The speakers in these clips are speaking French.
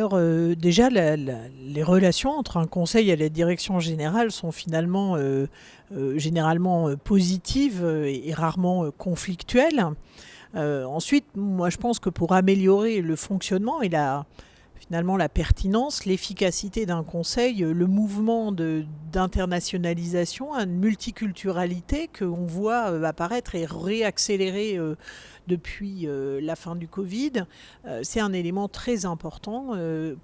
Alors déjà, les relations entre un conseil et la direction générale sont finalement généralement positives et rarement conflictuelles. Ensuite, moi je pense que pour améliorer le fonctionnement et finalement la pertinence, l'efficacité d'un conseil, le mouvement d'internationalisation, une multiculturalité qu'on voit apparaître et réaccélérer depuis la fin du Covid, c'est un élément très important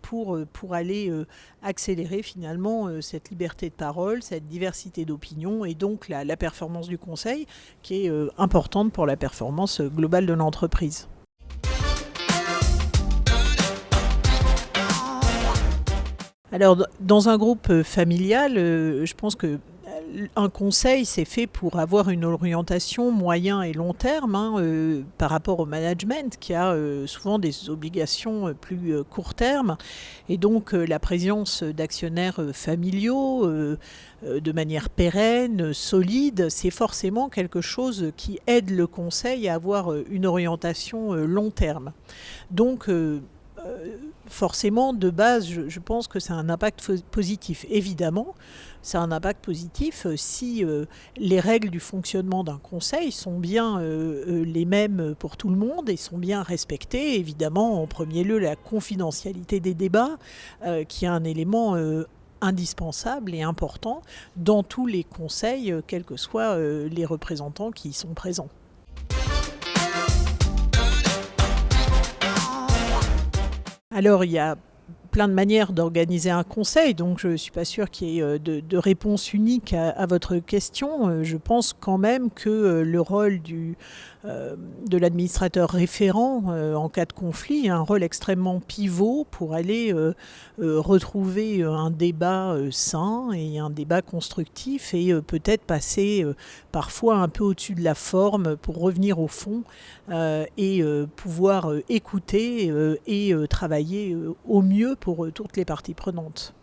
pour aller accélérer finalement cette liberté de parole, cette diversité d'opinion et donc la performance du conseil qui est importante pour la performance globale de l'entreprise. Alors, dans un groupe familial, je pense que un conseil, c'est fait pour avoir une orientation moyen et long terme par rapport au management qui a souvent des obligations plus court terme. Et donc, la présence d'actionnaires familiaux de manière pérenne, solide, c'est forcément quelque chose qui aide le conseil à avoir une orientation long terme. Donc, forcément, de base, je pense que c'est un impact positif. Évidemment, c'est un impact positif si les règles du fonctionnement d'un conseil sont bien les mêmes pour tout le monde et sont bien respectées. Évidemment, en premier lieu, la confidentialité des débats, qui est un élément indispensable et important dans tous les conseils, quels que soient les représentants qui y sont présents. Alors, il y a plein de manières d'organiser un conseil, donc je ne suis pas sûre qu'il y ait de réponse unique à votre question. Je pense quand même que le rôle de l'administrateur référent en cas de conflit est un rôle extrêmement pivot pour aller retrouver un débat sain et un débat constructif et peut-être passer parfois un peu au-dessus de la forme pour revenir au fond et pouvoir écouter et travailler au mieux pour toutes les parties prenantes.